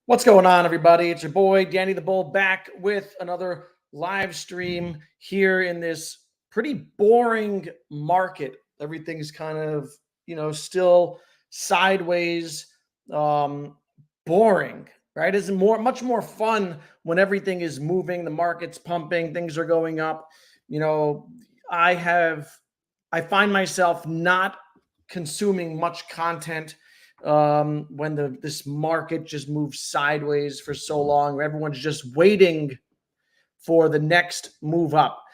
What's going on, everybody? It's your boy, Danny the Bull, back with another live stream here in this pretty boring market. Everything's kind of, still sideways, boring, right? It's much more fun when everything is moving, the market's pumping, things are going up. You know, I find myself not consuming much content when this market just moves sideways for so long, where everyone's just waiting for the next move up.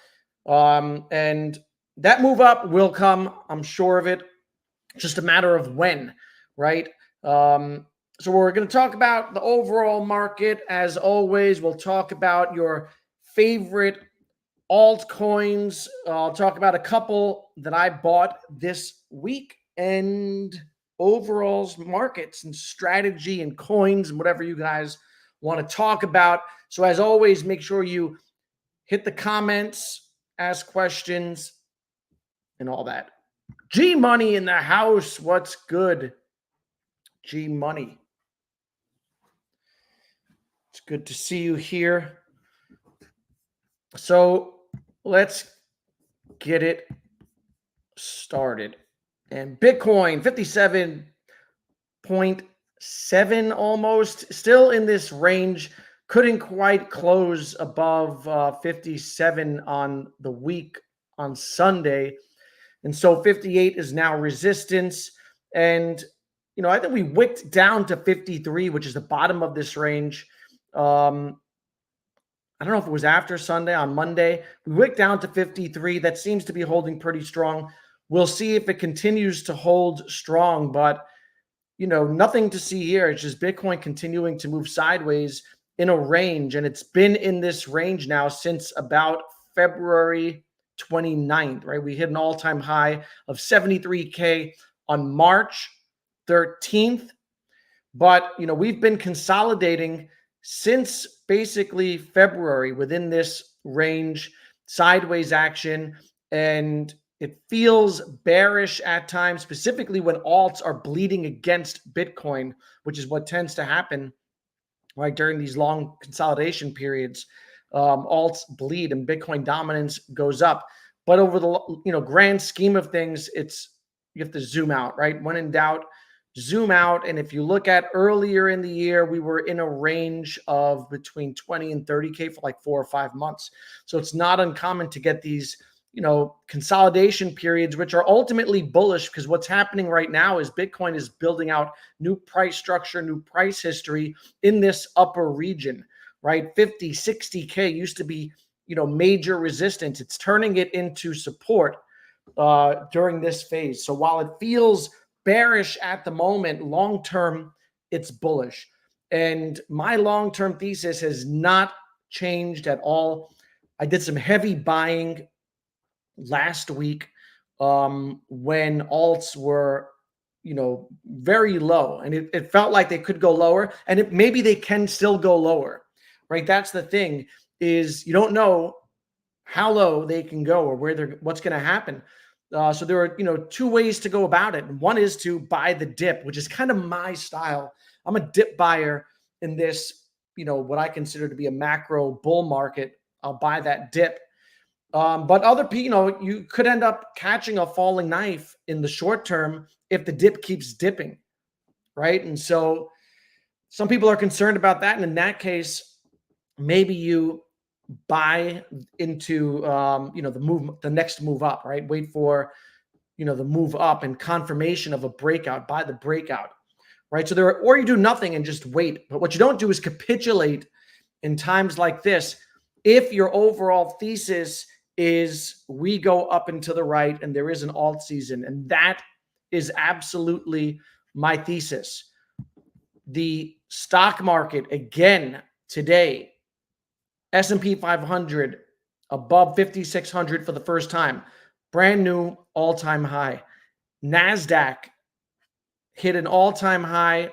And that move up will come, I'm sure of it. Just a matter of when, right? So we're going to talk about the overall market. As always, we'll talk about your favorite altcoins. I'll talk about a couple that I bought this week and overall markets and strategy and coins and whatever you guys want to talk about. So as always, make sure you hit the comments, ask questions, and all that. G Money in the house. What's good? G Money. It's good to see you here. So let's get it started. And Bitcoin, 57.7 almost, still in this range. Couldn't quite close above 57 on the week on Sunday. And so 58 is now resistance. And, I think we wicked down to 53, which is the bottom of this range. I don't know if it was after Sunday, on Monday. We wicked down to 53. That seems to be holding pretty strong. We'll see if it continues to hold strong, but, nothing to see here. It's just Bitcoin continuing to move sideways in a range, and it's been in this range now since about February 29th, right? We hit an all-time high of 73K on March 13th, but, we've been consolidating since basically February within this range, sideways action, and it feels bearish at times, specifically when alts are bleeding against Bitcoin, which is what tends to happen, right, during these long consolidation periods. Alts bleed and Bitcoin dominance goes up. But over the grand scheme of things, you have to zoom out, right? When in doubt, zoom out. And if you look at earlier in the year, we were in a range of between 20 and 30K for like 4 or 5 months. So it's not uncommon to get these consolidation periods, which are ultimately bullish, because what's happening right now is Bitcoin is building out new price structure, new price history in this upper region, right? 50, 60K used to be, major resistance. It's turning it into support during this phase. So while it feels bearish at the moment, long-term, it's bullish. And my long-term thesis has not changed at all. I did some heavy buying last week when alts were, very low, and it felt like they could go lower, and maybe they can still go lower, right? That's the thing, is you don't know how low they can go or what's going to happen. So there are, 2 ways to go about it. One is to buy the dip, which is kind of my style. I'm a dip buyer in this, what I consider to be a macro bull market. I'll buy that dip. But other people, you could end up catching a falling knife in the short term if the dip keeps dipping, right? And so some people are concerned about that. And in that case, maybe you buy into, the next move up, right? Wait for, the move up and confirmation of a breakout, buy the breakout, right? So or you do nothing and just wait. But what you don't do is capitulate in times like this. If your overall thesis is we go up and to the right and there is an alt season, and that is absolutely my thesis. The stock market, again, today, S&P 500 above 5,600 for the first time, brand new all-time high. NASDAQ hit an all-time high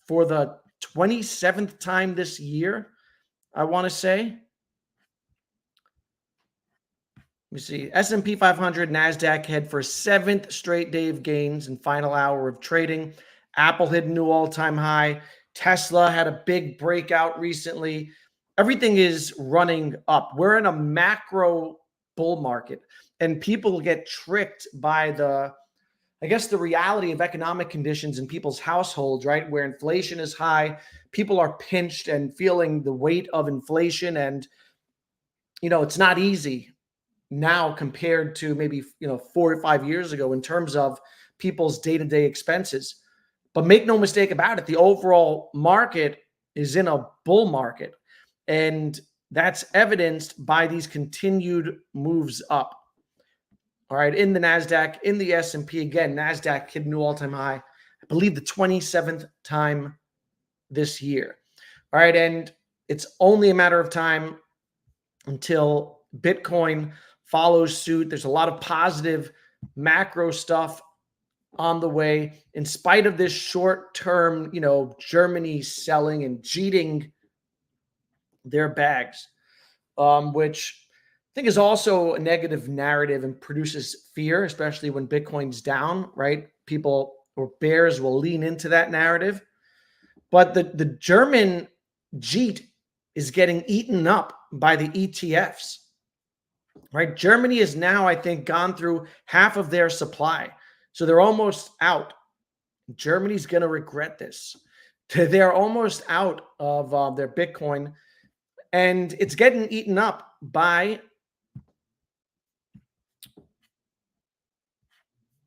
for the 27th time this year, I want to say. Let me see. S&P 500, NASDAQ head for 7th straight day of gains and final hour of trading. Apple hit a new all-time high. Tesla had a big breakout recently. Everything is running up. We're in a macro bull market, and people get tricked by I guess, the reality of economic conditions in people's households, right? Where inflation is high, people are pinched and feeling the weight of inflation. And, it's not easy now compared to maybe, 4 or 5 years ago in terms of people's day-to-day expenses. But make no mistake about it, the overall market is in a bull market. And that's evidenced by these continued moves up. All right, in the NASDAQ, in the S&P, again, NASDAQ hit a new all-time high, I believe the 27th time this year. All right, and it's only a matter of time until Bitcoin follows suit. There's a lot of positive macro stuff on the way, in spite of this short-term, Germany selling and cheating their bags, which I think is also a negative narrative and produces fear, especially when Bitcoin's down, right? People or bears will lean into that narrative. But the German JIT is getting eaten up by the ETFs, right? Germany has now, I think, gone through half of their supply. So they're almost out. Germany's going to regret this. They're almost out of their Bitcoin, and it's getting eaten up by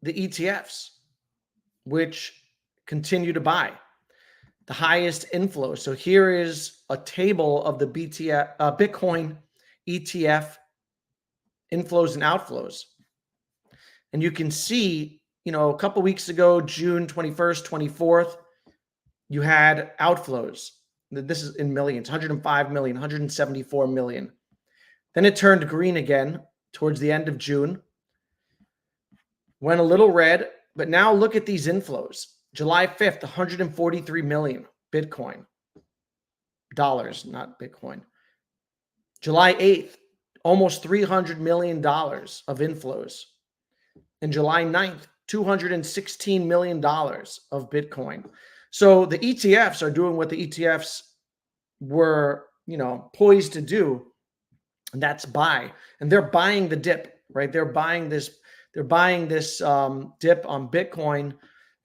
the ETFs, which continue to buy the highest inflow. So here is a table of the Bitcoin ETF inflows and outflows. And you can see, a couple weeks ago, June 21st, 24th, you had outflows. This is in millions, 105 million, 174 million. Then it turned green again towards the end of June. Went a little red, but now look at these inflows. July 5th, 143 million Bitcoin. Dollars, not Bitcoin. July 8th, almost $300 million of inflows. And July 9th, $216 million of Bitcoin. So the ETFs are doing what the ETFs were, poised to do, and that's buy. And they're buying the dip, right? They're buying this dip on Bitcoin.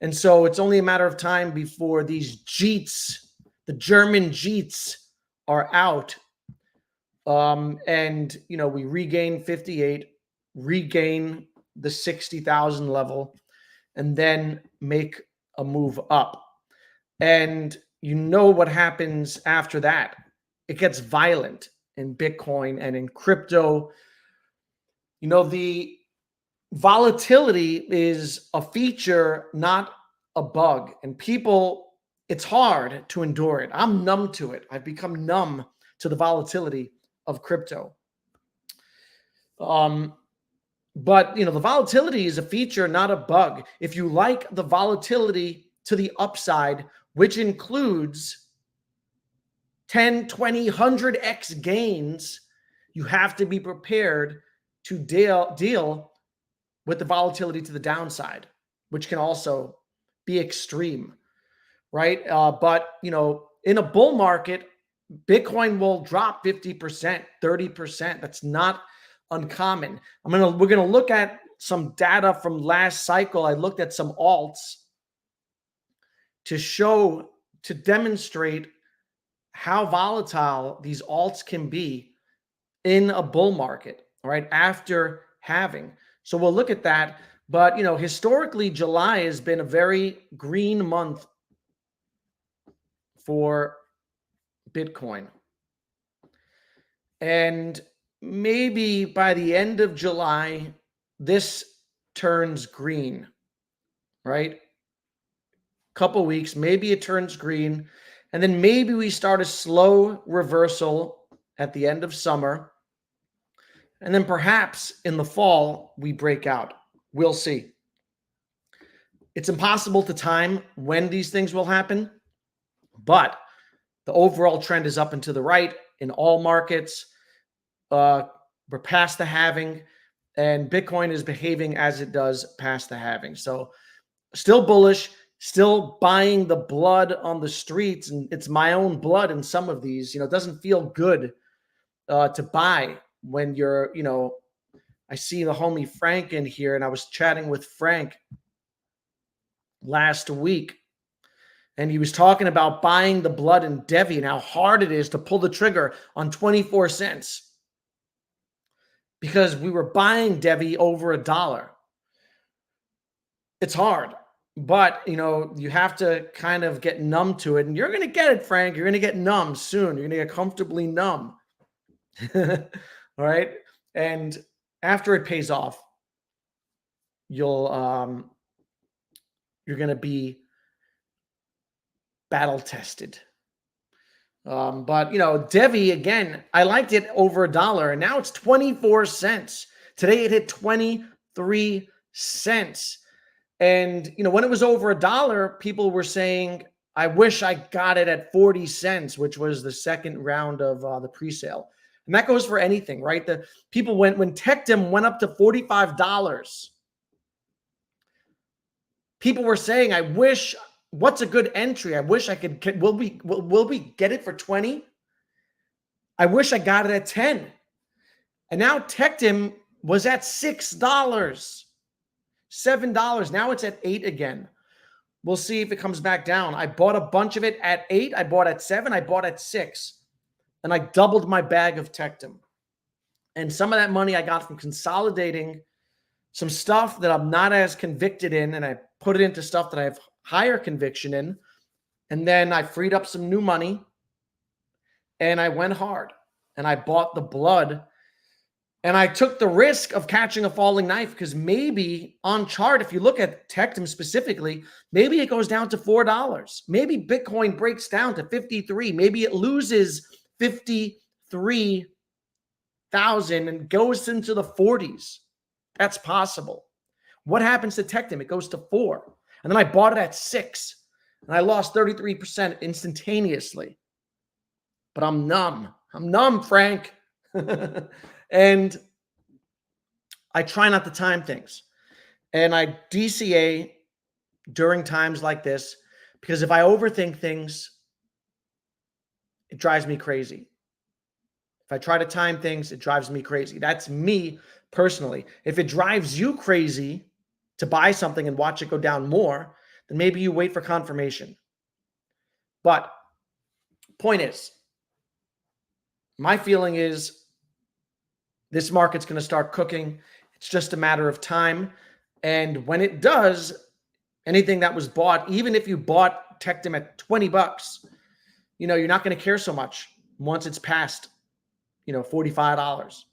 And so it's only a matter of time before these JITs, the German JITs, are out. And, we regain 58, regain the 60,000 level, and then make a move up. And what happens after that. It gets violent in Bitcoin and in crypto. The volatility is a feature, not a bug. And people, it's hard to endure it. I'm numb to it. I've become numb to the volatility of crypto. But, the volatility is a feature, not a bug. If you like the volatility to the upside, which includes 10, 20, 100x gains, you have to be prepared to deal with the volatility to the downside, which can also be extreme, right? But, in a bull market, Bitcoin will drop 50%, 30%. That's not uncommon. We're gonna look at some data from last cycle. I looked at some alts to demonstrate how volatile these alts can be in a bull market, right? After halving. So we'll look at that. But, historically, July has been a very green month for Bitcoin. And maybe by the end of July, this turns green, right? Couple weeks, maybe it turns green. And then maybe we start a slow reversal at the end of summer. And then perhaps in the fall, we break out. We'll see. It's impossible to time when these things will happen, but the overall trend is up and to the right in all markets. We're past the halving, and Bitcoin is behaving as it does past the halving. So still bullish, still buying the blood on the streets, and it's my own blood in some of these. It doesn't feel good to buy when you're, I see the homie Frank in here, and I was chatting with Frank last week, and he was talking about buying the blood in Devi and how hard it is to pull the trigger on 24 cents because we were buying Devi over $1. It's hard, but you have to kind of get numb to it, and you're going to get it, Frank. You're going to get numb soon. You're going to get comfortably numb. All right. And after it pays off, you're going to be battle tested. But Devi, again, I liked it over $1, and now it's 24 cents. Today it hit 23 cents. And when it was over $1, people were saying, I wish I got it at 40 cents, which was the second round of the pre-sale. And that goes for anything, right? The people when Tectum went up to $45, people were saying, I wish, what's a good entry? I wish I could, will we get it for 20? I wish I got it at 10. And now Tectum was at $6, $7. Now it's at 8 again. We'll see if it comes back down. I bought a bunch of it at 8. I bought at 7. I bought at 6. And I doubled my bag of Tectum. And some of that money I got from consolidating some stuff that I'm not as convicted in, and I put it into stuff that I have higher conviction in. And then I freed up some new money, and I went hard. And I bought the blood. And I took the risk of catching a falling knife because maybe on chart, if you look at Tectum specifically, maybe it goes down to $4. Maybe Bitcoin breaks down to 53. Maybe it loses 53,000 and goes into the 40s. That's possible. What happens to Tectum? It goes to 4. And then I bought it at 6. And I lost 33% instantaneously. But I'm numb. I'm numb, Frank. And I try not to time things. And I DCA during times like this because if I overthink things, it drives me crazy. If I try to time things, it drives me crazy. That's me personally. If it drives you crazy to buy something and watch it go down more, then maybe you wait for confirmation. But point is, my feeling is this market's going to start cooking. It's just a matter of time. And when it does, anything that was bought, even if you bought Tectum at $20, you're not going to care so much once it's past, $45.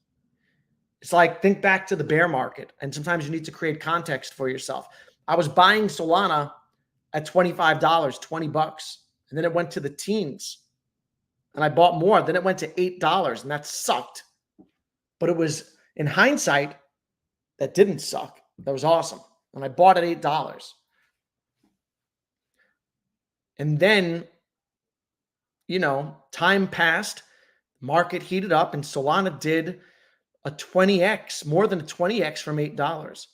It's like, think back to the bear market. And sometimes you need to create context for yourself. I was buying Solana at $25, $20. And then it went to the teens. And I bought more. Then it went to $8. And that sucked. But it was, in hindsight, that didn't suck. That was awesome. And I bought at $8. And then, time passed, market heated up, and Solana did a 20x, more than a 20x from $8.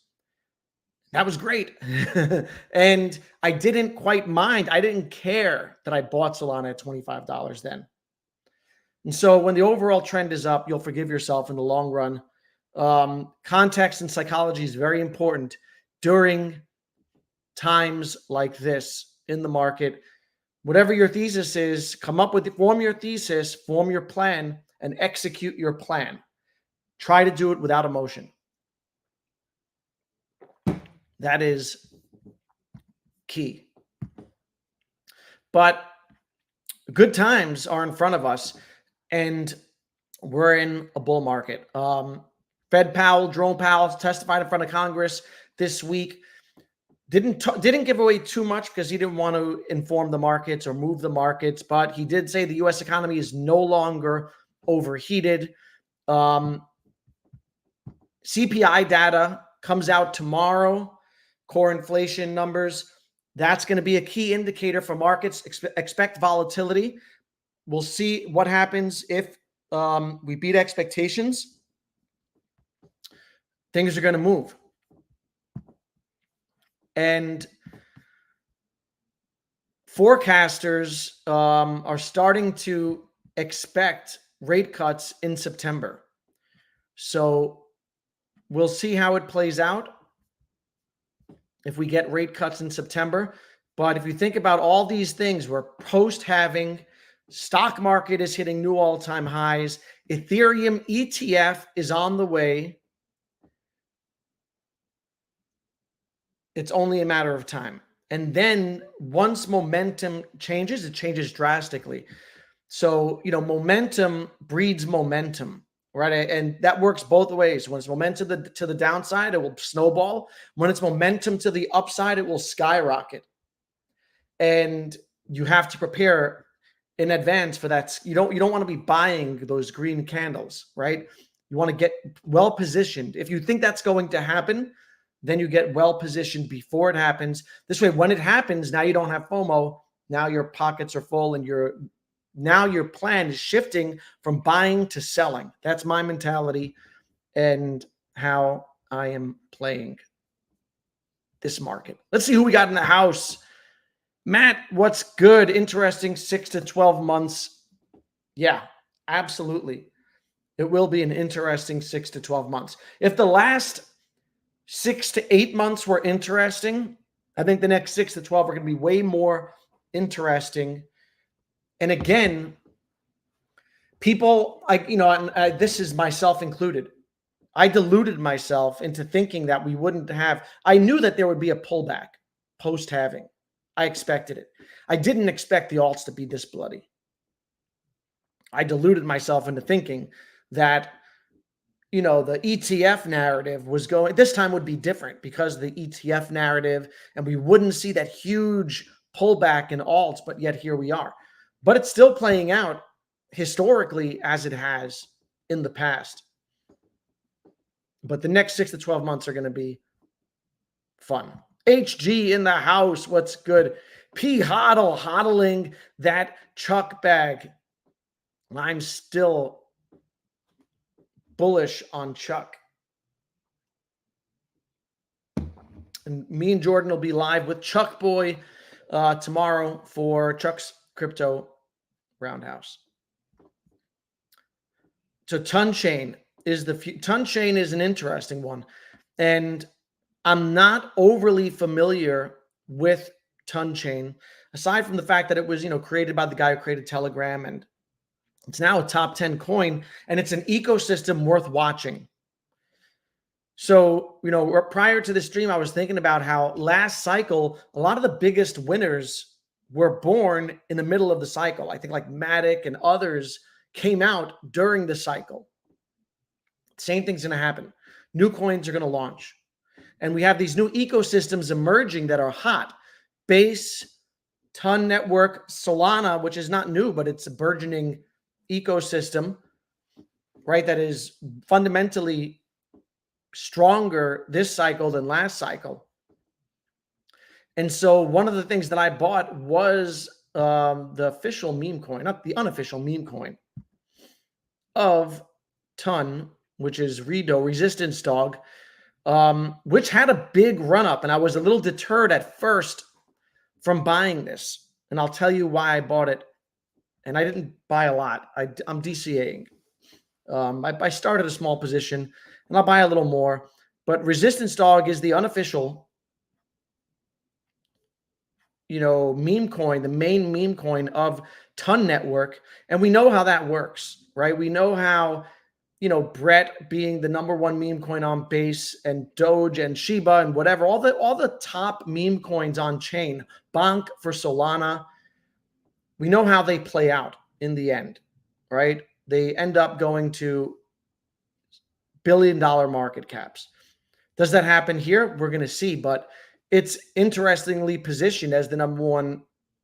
That was great. And I didn't quite mind. I didn't care that I bought Solana at $25 then. And so when the overall trend is up, you'll forgive yourself in the long run. Context and psychology is very important during times like this in the market. Whatever your thesis is, form your thesis, form your plan, and execute your plan. Try to do it without emotion. That is key. But good times are in front of us. And we're in a bull market. Fed Powell, Jerome Powell testified in front of Congress this week. Didn't give away too much because he didn't want to inform the markets or move the markets, but he did say the U.S. economy is no longer overheated. CPI data comes out tomorrow, core inflation numbers. That's going to be a key indicator for markets. Expect volatility. We'll see what happens if we beat expectations. Things are going to move. And forecasters are starting to expect rate cuts in September. So we'll see how it plays out if we get rate cuts in September. But if you think about all these things, we're post-halving, stock market is hitting new all-time highs, Ethereum ETF is on the way. It's only a matter of time. And then once momentum changes, it changes drastically. So, momentum breeds momentum, right? And that works both ways. When it's momentum to the downside, it will snowball. When it's momentum to the upside, it will skyrocket. And you have to prepare in advance for that. You don't want to be buying those green candles, right? You want to get well positioned. If you think that's going to happen, then you get well positioned before it happens. This way, when it happens, now you don't have FOMO. Now your pockets are full and now your plan is shifting from buying to selling. That's my mentality and how I am playing this market. Let's see who we got in the house. Matt, what's good? Interesting 6 to 12 months. Yeah, absolutely. It will be an interesting 6 to 12 months. If the last 6 to 8 months were interesting, I think the next 6 to 12 are going to be way more interesting. And again, people, this is myself included. I deluded myself into thinking that we wouldn't have. I knew that there would be a pullback post-halving. I expected it. I didn't expect the alts to be this bloody. I deluded myself into thinking that, the ETF narrative was going, this time would be different because of the ETF narrative, and we wouldn't see that huge pullback in alts, but yet here we are. But it's still playing out historically as it has in the past. But the next 6 to 12 months are going to be fun. HG in the house. What's good? P hodling that Chuck bag. I'm still bullish on Chuck. And me and Jordan will be live with Chuck Boy tomorrow for Chuck's Crypto Roundhouse. So Ton Chain is an interesting one. And I'm not overly familiar with Ton Chain, aside from the fact that it was, created by the guy who created Telegram, and it's now a top 10 coin, and it's an ecosystem worth watching. So, prior to this stream, I was thinking about how last cycle, a lot of the biggest winners were born in the middle of the cycle. I think like Mcade and others came out during the cycle. Same thing's going to happen. New coins are going to launch. And we have these new ecosystems emerging that are hot. Base, Ton Network, Solana, which is not new, but it's a burgeoning ecosystem, right? That is fundamentally stronger this cycle than last cycle. And so one of the things that I bought was the official meme coin, not the unofficial meme coin of Ton, which is Redo, Resistance Dog, which had a big run up. And I was a little deterred at first from buying this. And I'll tell you why I bought it. And I didn't buy a lot. I'm DCAing. I started a small position, and I'll buy a little more. But Resistance Dog is the unofficial, meme coin, the main meme coin of Ton Network. And we know how that works, right? We know how, Brett being the #1 meme coin on Base, and Doge and Shiba and whatever, all the top meme coins on chain, Bonk for Solana, we know how they play out in the end, right? They end up going to billion-dollar market caps. Does that happen here? We're going to see, but it's interestingly positioned as the #1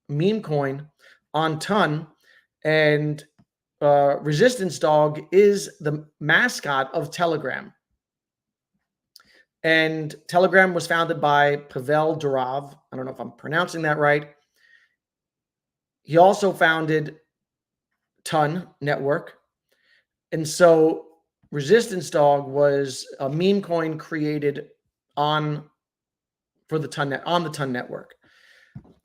meme coin on Ton, and Resistance Dog is the mascot of Telegram. And Telegram was founded by Pavel Durov. I don't know if I'm pronouncing that right. He also founded Ton Network. And so Resistance Dog was a meme coin created on the Ton Network.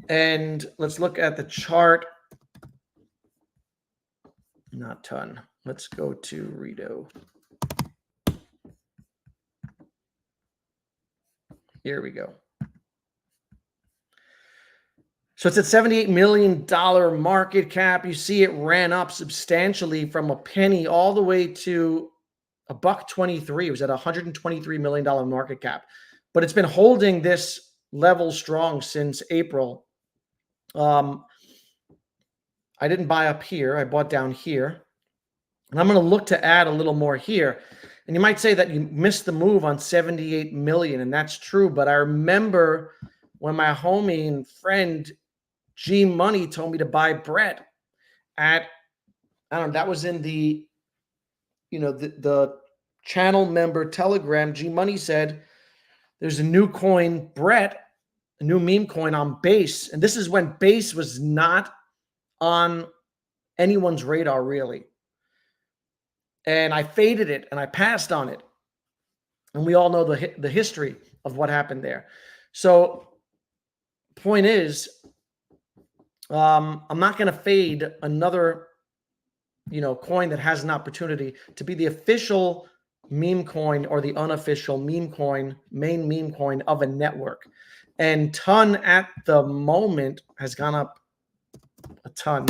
And let's look at the chart. Not ton. Let's go to Rito. Here we go. So it's at $78 million market cap. You see it ran up substantially from a penny all the way to $1.23. It was at $123 million market cap. But it's been holding this level strong since April. I didn't buy up here. I bought down here. And I'm going to look to add a little more here. And you might say that you missed the move on 78 million, and that's true. But I remember when my homie and friend G Money told me to buy Brett at, I don't know, that was in the, the channel member Telegram. G Money said there's a new coin, Brett, a new meme coin on Base. And this is when Base was not on anyone's radar, really. And I faded it and I passed on it. And we all know the history of what happened there. So point is, I'm not going to fade another, coin that has an opportunity to be the official meme coin or the unofficial meme coin, main meme coin of a network. And ton at the moment has gone up a ton.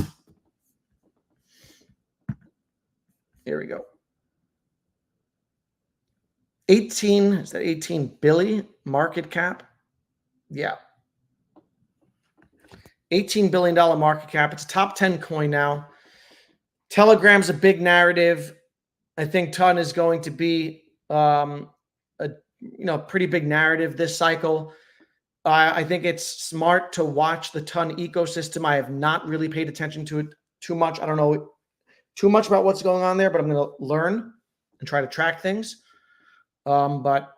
Here we go. 18 billion market cap? Yeah. $18 billion market cap. It's a top 10 coin now. Telegram's a big narrative. I think ton is going to be a pretty big narrative this cycle. I think it's smart to watch the ton ecosystem. I have not really paid attention to it too much. I don't know too much about what's going on there, but I'm going to learn and try to track things. But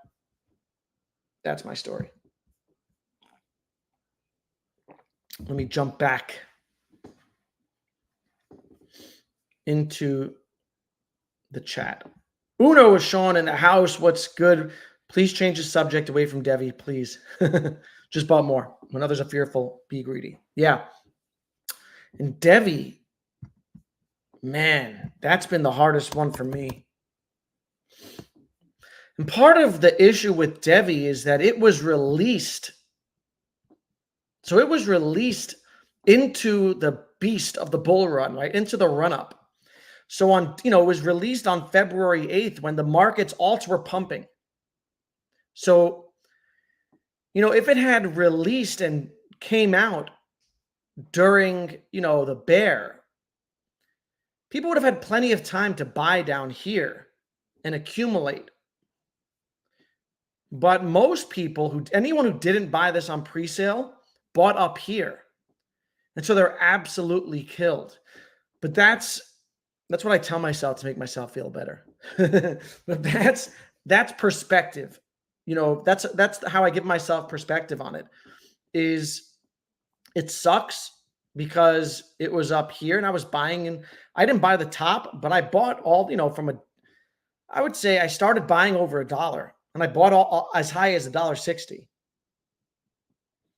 that's my story. Let me jump back into the chat. Uno is Sean in the house. What's good? Please change the subject away from Devi, please. Just bought more. When others are fearful, be greedy. Yeah. And Devi, man, that's been the hardest one for me. And part of the issue with Devi is that it was released. So it was released into the beast of the bull run, right? Into the run up. So it was released on February 8th when the markets alts were pumping. So, if it had released and came out during, the bear, people would have had plenty of time to buy down here and accumulate. But most people anyone who didn't buy this on pre-sale bought up here. And so they're absolutely killed. But that's what I tell myself to make myself feel better. But that's perspective. That's how I give myself perspective on it. Is it sucks because it was up here and I was buying, and I didn't buy the top, but I bought all, I would say I started buying over $1 and I bought all as high as $1.60.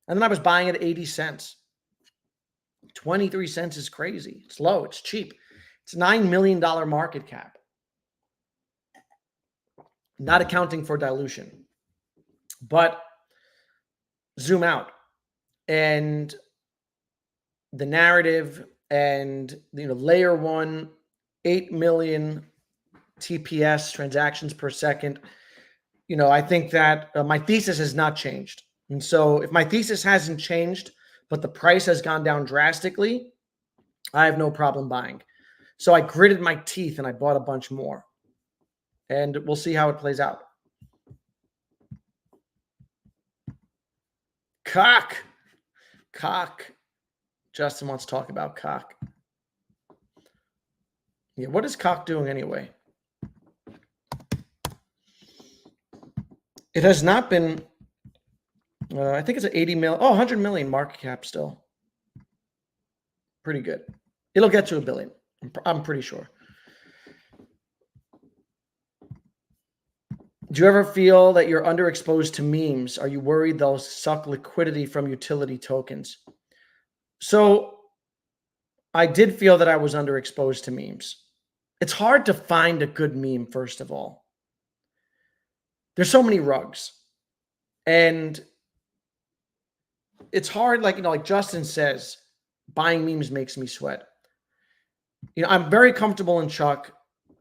And then I was buying at 80 cents. 23 cents is crazy. It's low. It's cheap. It's $9 million market cap. Not accounting for dilution. But zoom out. And the narrative and, layer one, 8 million TPS, transactions per second. I think that my thesis has not changed. And so if my thesis hasn't changed, but the price has gone down drastically, I have no problem buying. So I gritted my teeth and I bought a bunch more. And we'll see how it plays out. Cock. Justin wants to talk about cock. Yeah, what is cock doing anyway? It has not been, I think it's an 80 million, 100 million market cap still. Pretty good. It'll get to $1 billion. I'm pretty sure. Do you ever feel that you're underexposed to memes? Are you worried they'll suck liquidity from utility tokens? So I did feel that I was underexposed to memes. It's hard to find a good meme, first of all. There's so many rugs. And it's hard, like Justin says, buying memes makes me sweat. I'm very comfortable in Chuck.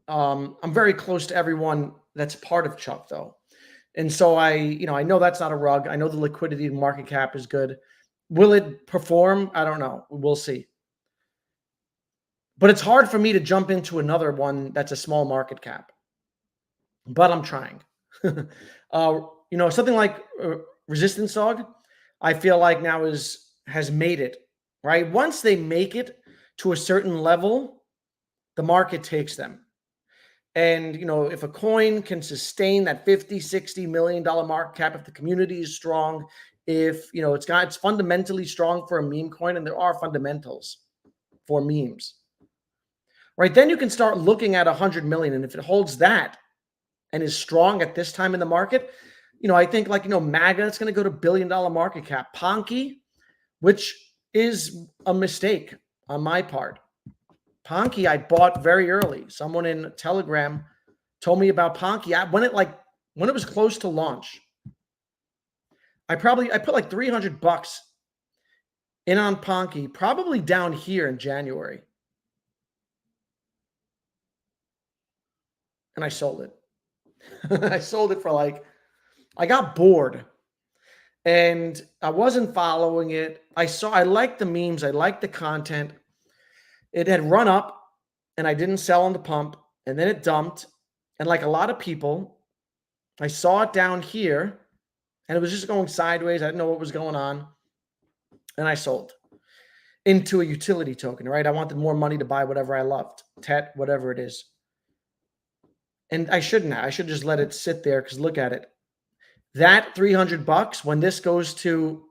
I'm very close to everyone that's part of Chuck, though. And so I know that's not a rug. I know the liquidity and market cap is good. Will it perform? I don't know. We'll see. But it's hard for me to jump into another one that's a small market cap. But I'm trying. Something like Resistance Dog, I feel like now has made it, right? Once they make it to a certain level, the market takes them. And, if a coin can sustain that 50, $60 million market cap, if the community is strong, if, it's fundamentally strong for a meme coin, and there are fundamentals for memes, right? Then you can start looking at 100 million. And if it holds that and is strong at this time in the market, I think MAGA, it's going to go to $1 billion market cap. Ponky, which is a mistake on my part. Ponky, I bought very early. Someone in Telegram told me about Ponky. When it was close to launch, I put like $300 in on Ponky, probably down here in January. And I sold it. I sold it for I got bored and I wasn't following it. I liked the memes. I liked the content. It had run up and I didn't sell on the pump, and then it dumped. And like a lot of people, I saw it down here and it was just going sideways. I didn't know what was going on. And I sold into a utility token, right? I wanted more money to buy whatever I loved, TET, whatever it is. And I shouldn't have. I should just let it sit there, because look at it. That $300, when this goes to,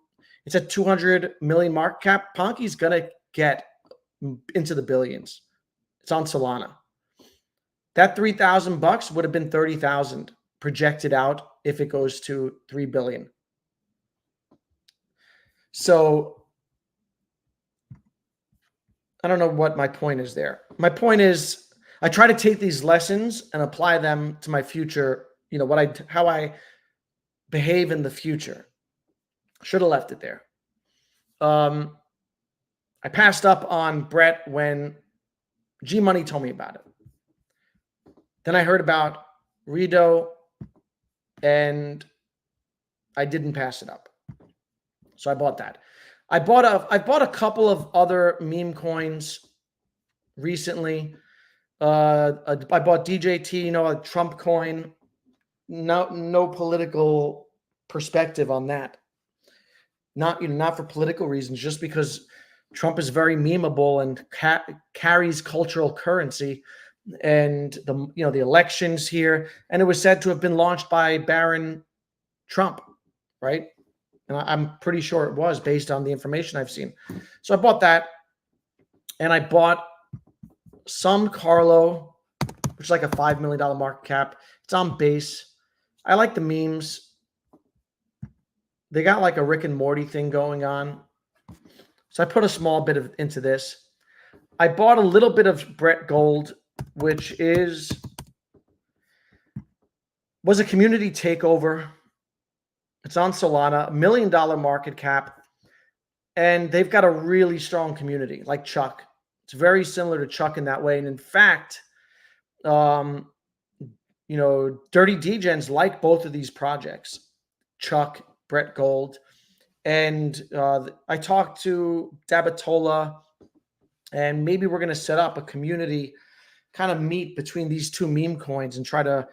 it's a 200 million market cap, Ponky's going to get into the billions. It's on Solana. That $3,000 would have been 30,000 projected out if it goes to 3 billion. So I don't know what my point is there. My point is, I try to take these lessons and apply them to my future, how I behave in the future. Should have left it there. I passed up on Brett when G Money told me about it. Then I heard about Rido and I didn't pass it up. So I bought that. I bought a couple of other meme coins recently. I bought DJT, a Trump coin. No political perspective on that. Not for political reasons, just because Trump is very memeable and carries cultural currency, and the elections here, and it was said to have been launched by Baron Trump, right? And I'm pretty sure it was, based on the information I've seen. So I bought that, and I bought some Carlo, which is like a $5 million market cap. It's on base. I like the memes. They got like a Rick and Morty thing going on. So I put a small bit into this. I bought a little bit of Brett Gold, which was a community takeover. It's on Solana, $1 million market cap. And they've got a really strong community, like Chuck. It's very similar to Chuck in that way. And in fact, Dirty Degens like both of these projects, Chuck, Brett Gold. And I talked to Dabatola, and maybe we're going to set up a community kind of meet between these two meme coins and try to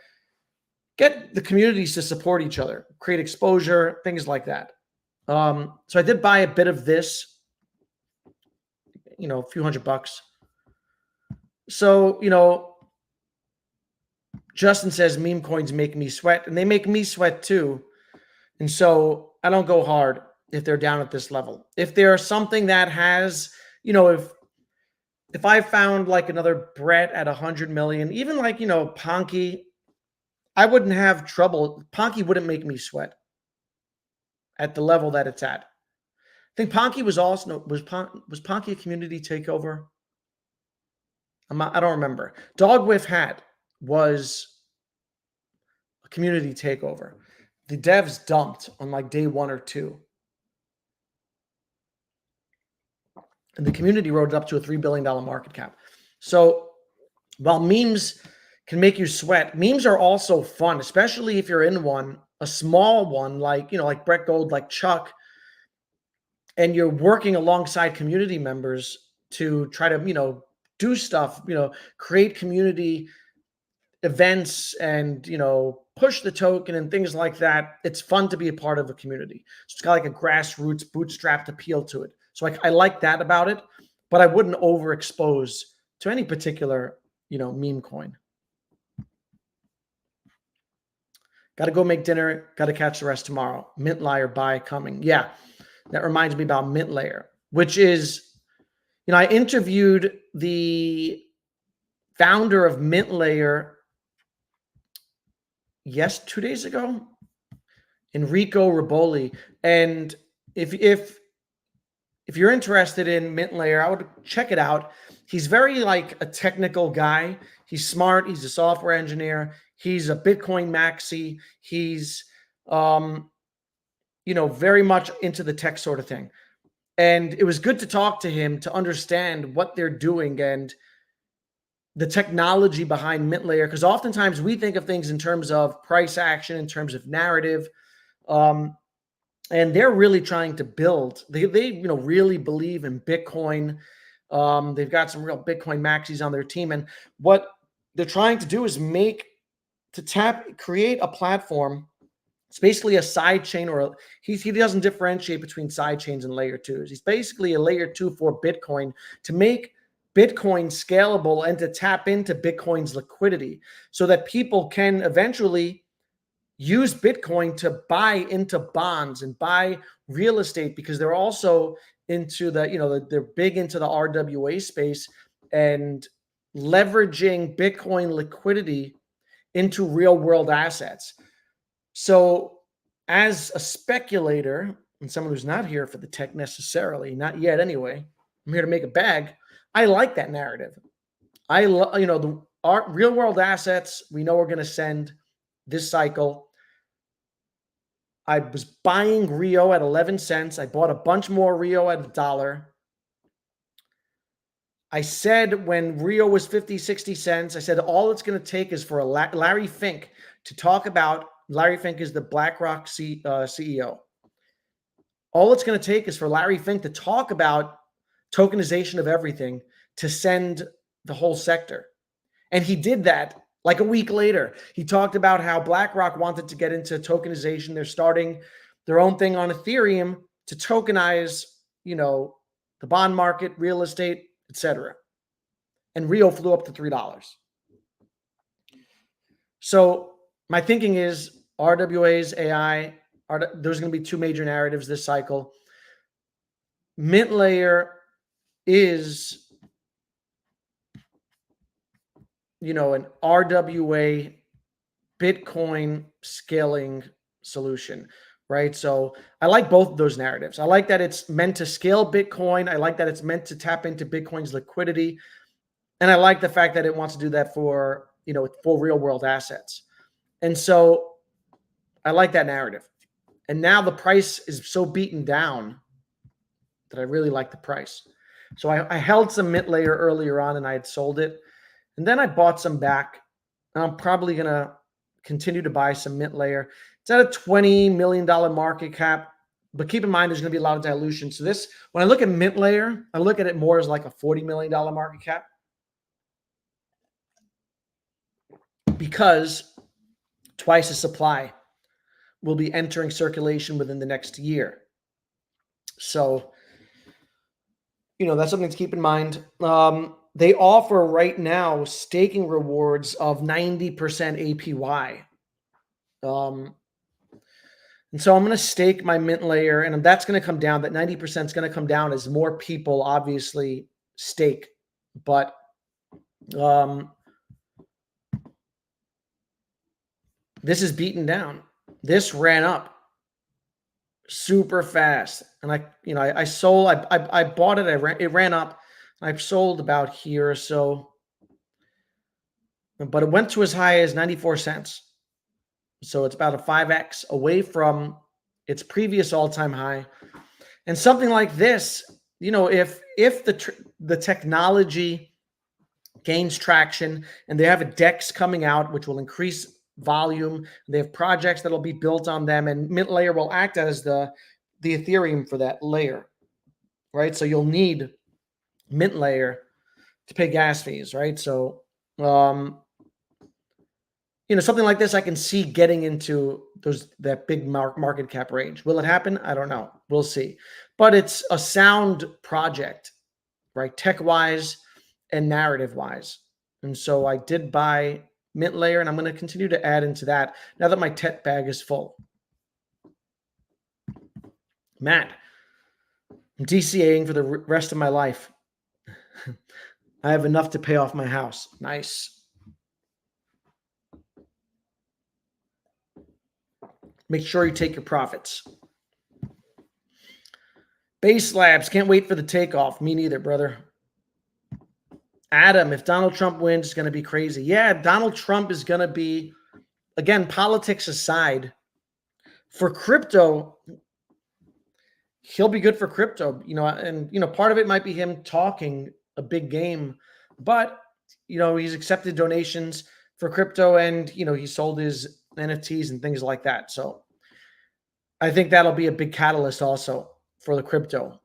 get the communities to support each other, create exposure, things like that. So I did buy a bit of this, a few $100. So, Justin says meme coins make me sweat, and they make me sweat too. And so I don't go hard if they're down at this level. If there's something that has, if I found like another Brett at 100 million, even like, Ponky, I wouldn't have trouble. Ponky wouldn't make me sweat at the level that it's at. think Ponky was also was Ponky a community takeover? I don't remember. Dog Whiff Hat was a community takeover. The devs dumped on like day 1 or 2. And the community rode it up to a $3 billion market cap. So while memes can make you sweat, memes are also fun, especially if you're in one, a small one like, like Brett Gold, like Chuck, and you're working alongside community members to try to, do stuff, create community events and, push the token and things like that. It's fun to be a part of a community. So it's got like a grassroots bootstrapped appeal to it. So I like that about it, but I wouldn't overexpose to any particular, meme coin. Got to go make dinner. Got to catch the rest tomorrow. Mint Layer buy coming. Yeah, that reminds me about Mint Layer, which is, I interviewed the founder of Mint Layer 2 days ago, Enrico Riboli. And if you're interested in Mint Layer, I would check it out. He's very like a technical guy. He's smart. He's a software engineer. He's a Bitcoin maxi. He's, very much into the tech sort of thing. And it was good to talk to him to understand what they're doing and the technology behind Mint Layer, because oftentimes we think of things in terms of price action, in terms of narrative, and they're really trying to build. They really believe in Bitcoin. They've got some real Bitcoin maxis on their team, and what they're trying to do is create a platform. It's basically a side chain, or he doesn't differentiate between side chains and layer 2s. He's basically a layer 2 for Bitcoin to make Bitcoin scalable and to tap into Bitcoin's liquidity so that people can eventually use Bitcoin to buy into bonds and buy real estate, because they're also into they're big into the RWA space and leveraging Bitcoin liquidity into real world assets. So as a speculator and someone who's not here for the tech necessarily, not yet anyway, I'm here to make a bag. I like that narrative. The real world assets we know we're going to send this cycle. I was buying Rio at 11 cents. I bought a bunch more Rio at $1. I said when Rio was 50, 60 cents, I said all it's going to take is for Larry Fink to talk about. Larry Fink is the BlackRock CEO. All it's going to take is for Larry Fink to talk about tokenization of everything to send the whole sector. And he did that like a week later. He talked about how BlackRock wanted to get into tokenization. They're starting their own thing on Ethereum to tokenize, the bond market, real estate, etc. And Rio flew up to $3. So my thinking is RWAs, AI, there's going to be 2 major narratives this cycle. Mint Layer is, an RWA Bitcoin scaling solution, right? So I like both of those narratives. I like that it's meant to scale Bitcoin. I like that it's meant to tap into Bitcoin's liquidity. And I like the fact that it wants to do that for real world assets. And so I like that narrative. And now the price is so beaten down that I really like the price. So I held some Mint Layer earlier on and I had sold it. And then I bought some back. And I'm probably going to continue to buy some Mint Layer. It's at a $20 million market cap. But keep in mind, there's going to be a lot of dilution. So when I look at Mint Layer, I look at it more as like a $40 million market cap. Because twice the supply will be entering circulation within the next year. So, that's something to keep in mind. They offer right now staking rewards of 90% APY. And so I'm going to stake my Mint Layer, and that's going to come down. That 90% is going to come down as more people obviously stake. But this is beaten down. This ran up. super fast. And I sold, I bought it, it ran up. I sold about here or so, but it went to as high as 94 cents. So it's about a 5x away from its previous all-time high. And something like this, if the technology gains traction and they have a DEX coming out, which will increase volume, they have projects that'll be built on them, and Mint Layer will act as the Ethereum for that layer, right? So you'll need Mint Layer to pay gas fees, right? So, something like this, I can see getting into that big market cap range. Will it happen? I don't know. We'll see. But it's a sound project, right? Tech-wise and narrative-wise. And so I did buy Mint Layer, and I'm going to continue to add into that now that my tech bag is full. Matt, I'm DCAing for the rest of my life. I have enough to pay off my house. Nice. Make sure you take your profits. Base Labs, can't wait for the takeoff. Me neither, brother. Adam, if Donald Trump wins, it's going to be crazy. Yeah, Donald Trump is going to be, again, politics aside, for crypto, he'll be good for crypto, and part of it might be him talking a big game, but he's accepted donations for crypto, and he sold his NFTs and things like that. So I think that'll be a big catalyst also for the crypto.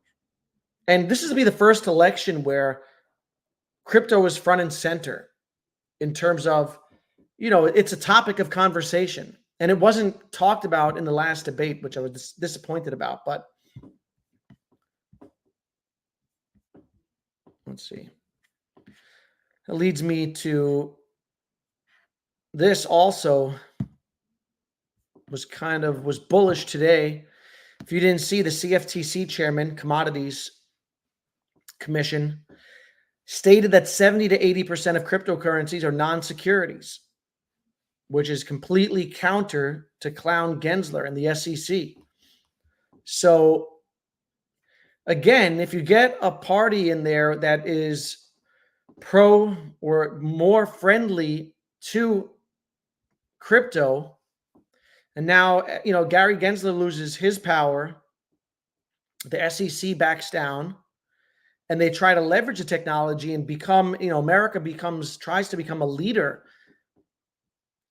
And this is to be the first election where crypto is front and center in terms of, it's a topic of conversation. And it wasn't talked about in the last debate, which I was disappointed about. But let's see. It leads me to this also was bullish today. If you didn't see, the CFTC chairman, Commodities Commission, stated that 70 to 80% of cryptocurrencies are non-securities, which is completely counter to Clown Gensler and the SEC. So again, if you get a party in there that is pro or more friendly to crypto, and now, Gary Gensler loses his power, the SEC backs down, and they try to leverage the technology and become, America tries to become a leader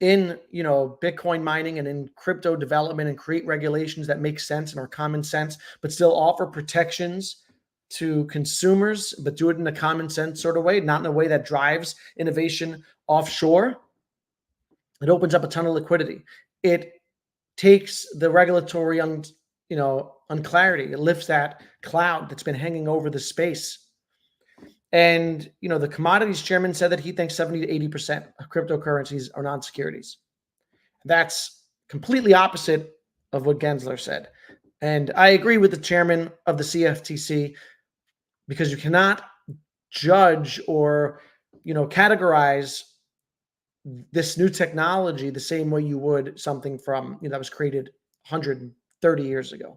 in, Bitcoin mining and in crypto development, and create regulations that make sense and are common sense, but still offer protections to consumers, but do it in a common sense sort of way, not in a way that drives innovation offshore. It opens up a ton of liquidity. It takes the regulatory unclarity. It lifts that cloud that's been hanging over the space. And, the commodities chairman said that he thinks 70 to 80% of cryptocurrencies are non-securities. That's completely opposite of what Gensler said. And I agree with the chairman of the CFTC, because you cannot judge or, categorize this new technology the same way you would something from, that was created 130 years ago.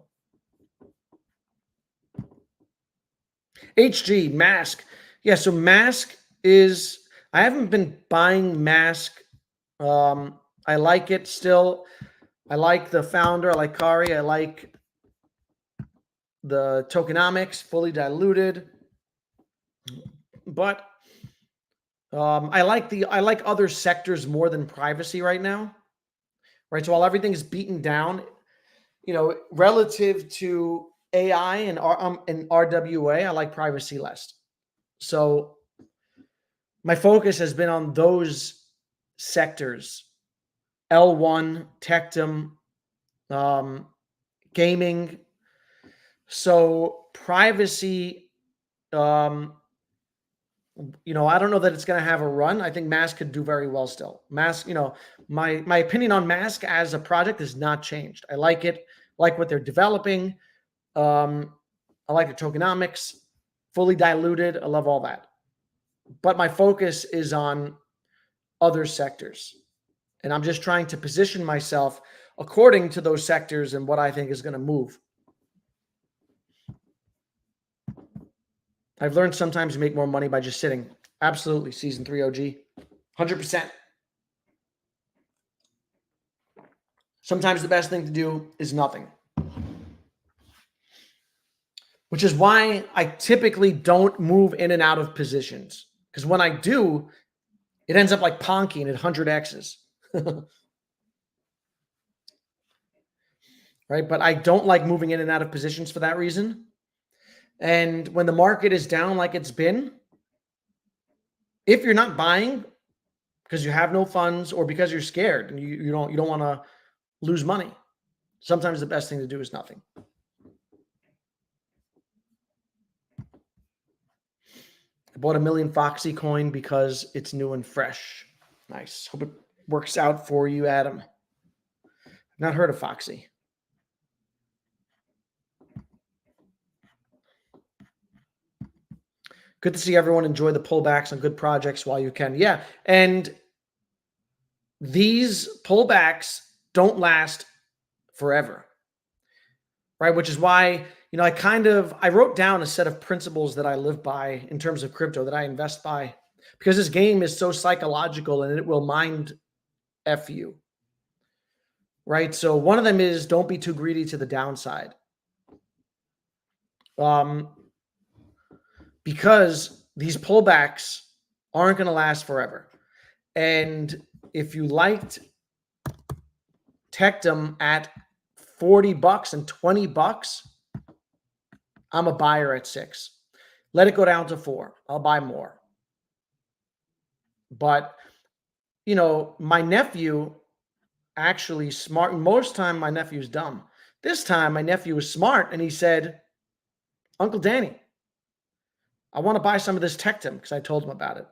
HG, Mask. Yeah, so Mask is, I haven't been buying Mask. I like it still. I like the founder. I like Kari. I like the tokenomics, fully diluted. But I like other sectors more than privacy right now. Right. So while everything is beaten down, relative to AI and RWA, I like privacy less. So my focus has been on those sectors: L1, Tectum, gaming. So privacy, I don't know that it's going to have a run. I think Mask could do very well still. Mask, my opinion on Mask as a project has not changed. I like it, like what they're developing. I like the tokenomics, fully diluted. I love all that. But my focus is on other sectors. And I'm just trying to position myself according to those sectors and what I think is going to move. I've learned sometimes you make more money by just sitting. Absolutely. Season 3 OG. 100%. Sometimes the best thing to do is nothing. Which is why I typically don't move in and out of positions. Because when I do, it ends up like Ponking at 100Xs. Right? But I don't like moving in and out of positions for that reason. And when the market is down like it's been, if you're not buying because you have no funds or because you're scared and you don't want to lose money, sometimes the best thing to do is nothing. I bought a million Foxy coin because it's new and fresh. Nice. Hope it works out for you, Adam. I've not heard of Foxy. Good to see everyone enjoy the pullbacks on good projects while you can. Yeah. And these pullbacks don't last forever. Right. Which is why, I wrote down a set of principles that I live by in terms of crypto that I invest by, because this game is so psychological and it will mind F you. Right. So one of them is don't be too greedy to the downside. Because these pullbacks aren't going to last forever. And if you liked Tectum at $40 and $20, I'm a buyer at 6. Let it go down to 4. I'll buy more. But, my nephew actually smart. Most time my nephew's dumb. This time my nephew was smart and he said, Uncle Danny, I want to buy some of this Tectum because I told him about it.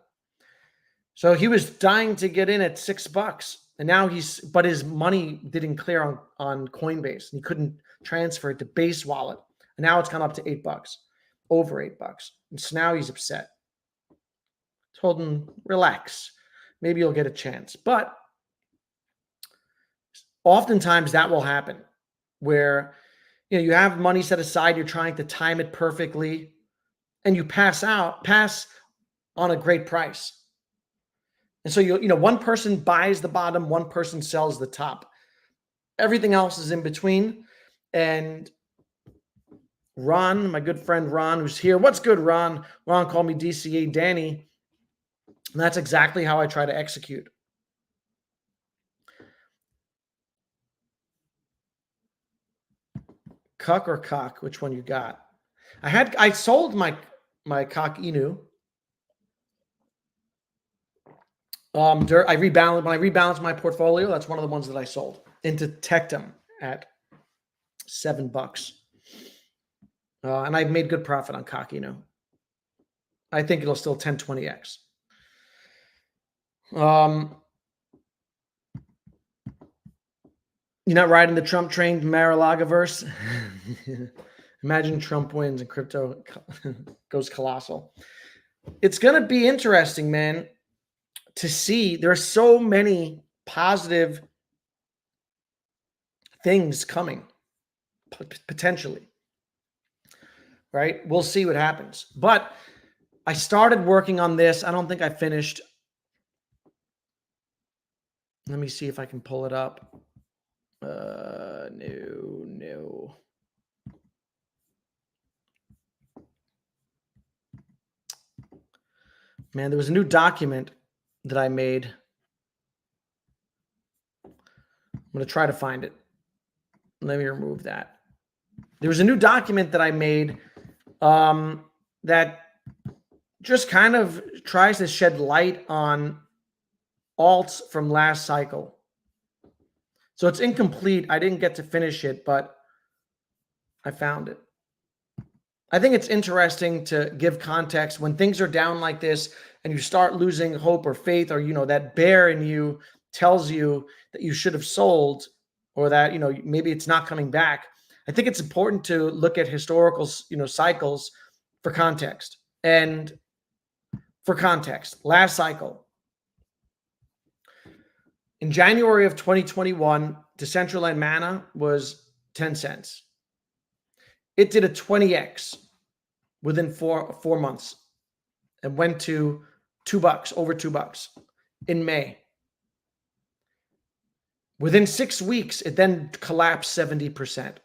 So he was dying to get in at $6. And now but his money didn't clear on Coinbase. And he couldn't transfer it to Base Wallet. And now it's gone up to $8, over $8. And so now he's upset. Told him, relax. Maybe you'll get a chance. But oftentimes that will happen where, you have money set aside. You're trying to time it perfectly. And you pass on a great price. And so, one person buys the bottom, one person sells the top. Everything else is in between. And Ron, my good friend Ron, who's here. What's good, Ron? Ron called me DCA Danny. And that's exactly how I try to execute. Cuck or cock? Which one you got? I sold my cock Inu. When I rebalanced my portfolio, that's one of the ones that I sold into Tectum at $7. And I've made good profit on cock Inu. I think it'll still 10, 20x. You're not riding the Trump train, Mar-a-Lago-verse? Imagine Trump wins and crypto goes colossal. It's going to be interesting, man, to see. There are so many positive things coming, potentially. Right? We'll see what happens. But I started working on this. I don't think I finished. Let me see if I can pull it up. No. Man, there was a new document that I made. I'm going to try to find it. Let me remove that. There was a new document that I made that just kind of tries to shed light on alts from last cycle. So it's incomplete. I didn't get to finish it, but I found it. I think it's interesting to give context when things are down like this and you start losing hope or faith, or, that bear in you tells you that you should have sold, or that, maybe it's not coming back. I think it's important to look at historical, cycles for context. And for context, last cycle, in January of 2021, Decentraland Mana was 10 cents. It did a 20x within four months and went to $2, over $2 in May. Within 6 weeks, it then collapsed 70%,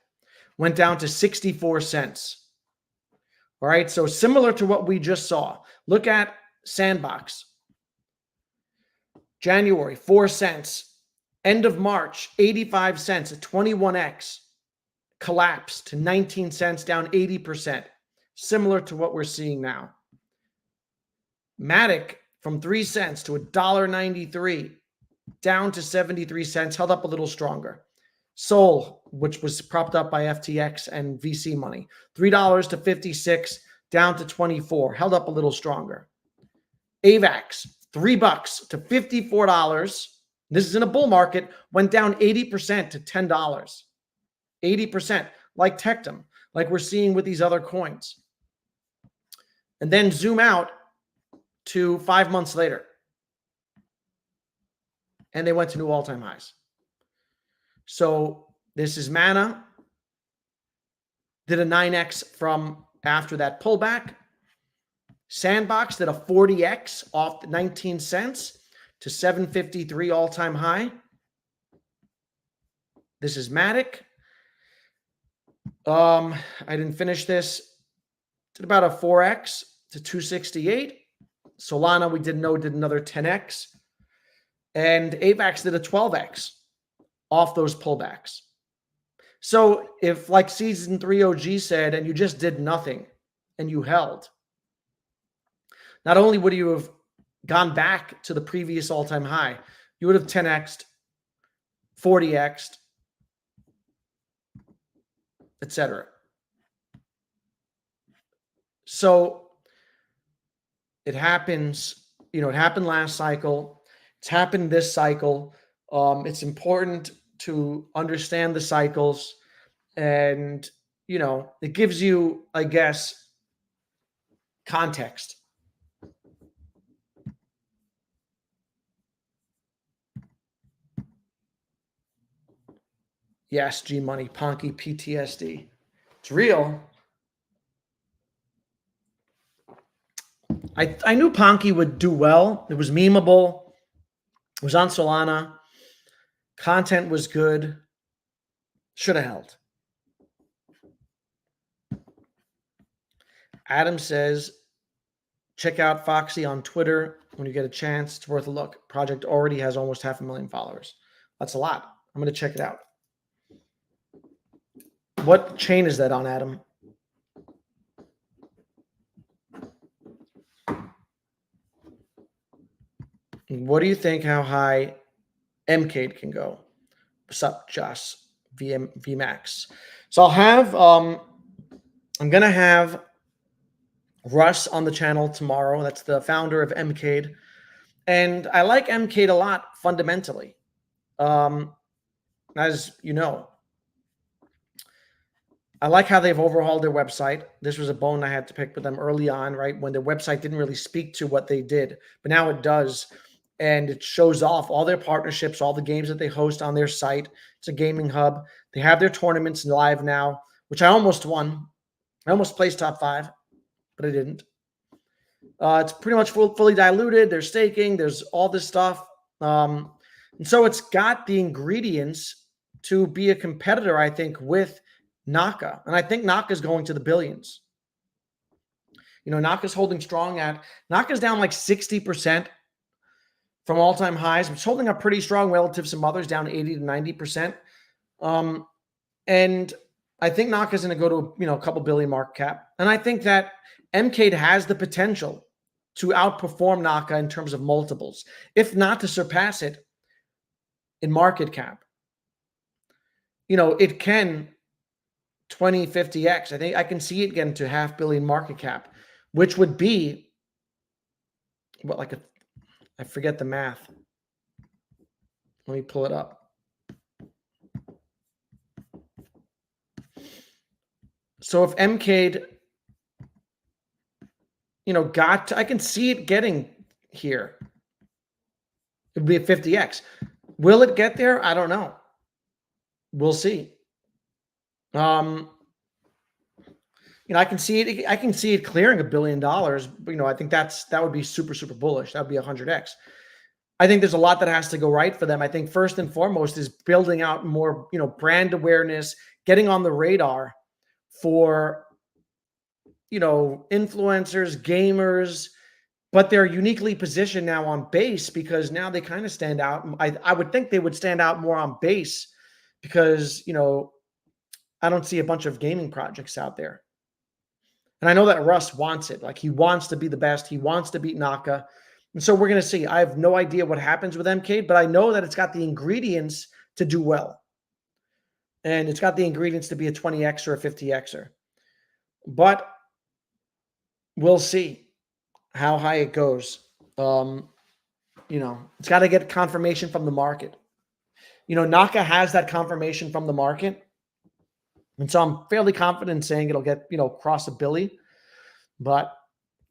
went down to 64 cents. All right, so similar to what we just saw. Look at Sandbox. January, 4 cents. End of March, 85 cents, a 21x. Collapsed to 19 cents, down 80%. Similar to what we're seeing now. Matic from 3 cents to $1.93, down to 73 cents, held up a little stronger. Sol, which was propped up by FTX and VC money, $3 to 56, down to 24, held up a little stronger. AVAX, $3 to $54. This is in a bull market, went down 80% to $10. 80%, like Tectum, like we're seeing with these other coins. And then zoom out to 5 months later. And they went to new all-time highs. So this is Mana. Did a 9x from after that pullback. Sandbox did a 40x off 19 cents to 753 all-time high. This is Matic. I didn't finish this. Did about a 4x to 268. Solana, we didn't know, did another 10x. And AVAX did a 12x off those pullbacks. So if, like Season 3 OG said, and you just did nothing and you held, not only would you have gone back to the previous all-time high, you would have 10x'd, 40x'd, etc. So it happens, it happened last cycle. It's happened this cycle. It's important to understand the cycles, and, it gives you, I guess, context. Yes, G Money, Ponky PTSD. It's real. I knew Ponky would do well. It was memeable. It was on Solana. Content was good. Should have held. Adam says, check out Foxy on Twitter when you get a chance. It's worth a look. Project already has almost 500,000 followers. That's a lot. I'm going to check it out. What chain is that on, Adam? What do you think how high Mcade can go? What's up, Josh? VMAX. So I'll have, I'm going to have Russ on the channel tomorrow. That's the founder of Mcade. And I like Mcade a lot fundamentally. As you know, I like how they've overhauled their website. This was a bone I had to pick with them early on, right? When their website didn't really speak to what they did, but now it does. And it shows off all their partnerships, all the games that they host on their site. It's a gaming hub. They have their tournaments live now, which I almost won. I almost placed top 5, but I didn't. It's pretty much fully diluted. There's staking. There's all this stuff. And so it's got the ingredients to be a competitor, I think, with Naka. And I think Naka's going to the billions. Naka's holding strong Naka's down like 60% from all-time highs. It's holding up pretty strong relative to some others, down 80 to 90%. And I think Naka's going to go to, a couple billion market cap. And I think that Mcade has the potential to outperform Naka in terms of multiples, if not to surpass it in market cap. It can 20, 50x. I think I can see it getting to $500 million market cap, which would be I forget the math. Let me pull it up. So if Mcade, I can see it getting here. It would be a 50x. Will it get there? I don't know. We'll see. I can see it. I can see it clearing $1 billion. But, I think that would be super, super bullish. That would be 100x. I think there's a lot that has to go right for them. I think first and foremost is building out more, brand awareness, getting on the radar for, influencers, gamers, but they're uniquely positioned now on base because now they kind of stand out. I would think they would stand out more on base because, I don't see a bunch of gaming projects out there. And I know that Russ wants it. Like, he wants to be the best. He wants to beat Naka. And so we're going to see. I have no idea what happens with Mcade, but I know that it's got the ingredients to do well. And it's got the ingredients to be a 20x or a 50xer. But we'll see how high it goes. It's got to get confirmation from the market. Naka has that confirmation from the market. And so I'm fairly confident saying it'll get, cross a billy, but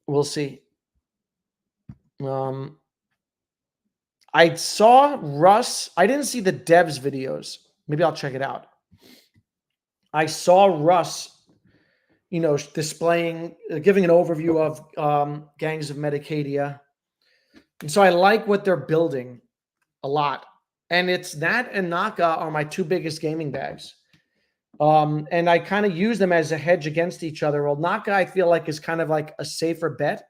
we'll see. I saw Russ. I didn't see the devs videos. Maybe I'll check it out. I saw Russ, displaying, giving an overview of Gangs of Metacadia. And so I like what they're building a lot. And it's that and Naka are my two biggest gaming bags. And I kind of use them as a hedge against each other. Well, Naka, I feel like, is kind of like a safer bet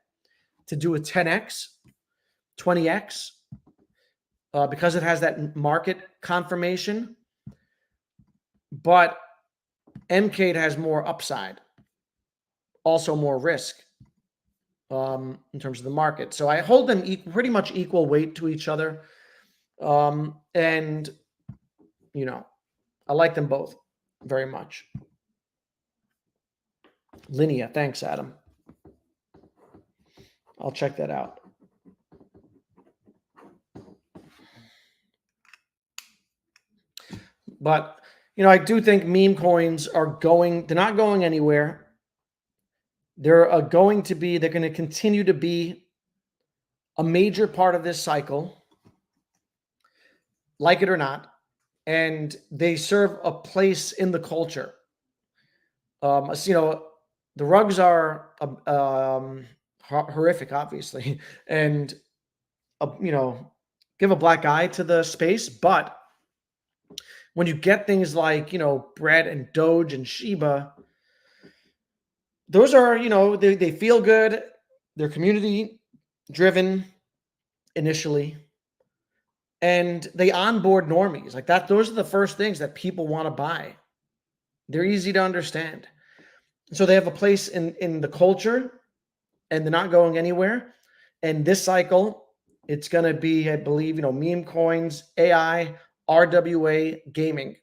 to do a 10x, 20x, because it has that market confirmation. But Mcade has more upside, also more risk in terms of the market. So I hold them pretty much equal weight to each other. And, I like them both very much. Linea, thanks, Adam. I'll check that out. But, I do think meme coins are they're not going anywhere. They're going to continue to be a major part of this cycle, like it or not. And they serve a place in the culture. The rugs are horrific, obviously, and give a black eye to the space. But when you get things like Bread and Doge and Shiba, those are they feel good. They're community driven initially, and they onboard normies like that. Those are the first things that people want to buy. They're easy to understand. So they have a place in the culture, and they're not going anywhere. And this cycle, it's going to be, I believe, meme coins, AI, RWA, gaming.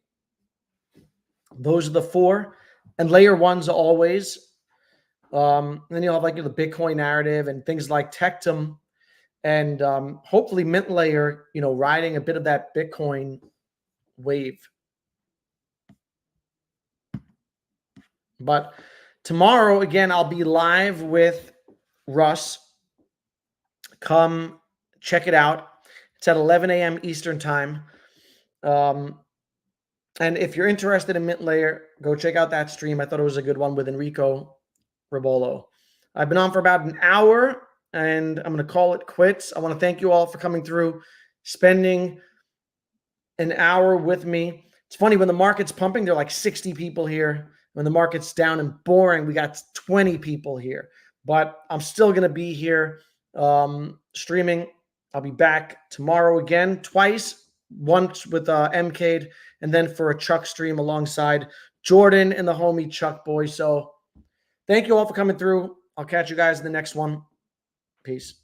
Those are the four. And layer ones always. Then you'll have the Bitcoin narrative and things like Tectum, and hopefully Mint Layer, riding a bit of that Bitcoin wave. But tomorrow, again, I'll be live with Russ. Come check it out. It's at 11 a.m. Eastern time. And if you're interested in Mint Layer, go check out that stream. I thought it was a good one with Enrico Ribolo. I've been on for about an hour, and I'm going to call it quits. I want to thank you all for coming through, spending an hour with me. It's funny, when the market's pumping, there are like 60 people here. When the market's down and boring, we got 20 people here. But I'm still going to be here streaming. I'll be back tomorrow again, twice, once with Mcade, and then for a Chuck stream alongside Jordan and the homie Chuck Boy. So thank you all for coming through. I'll catch you guys in the next one. Peace.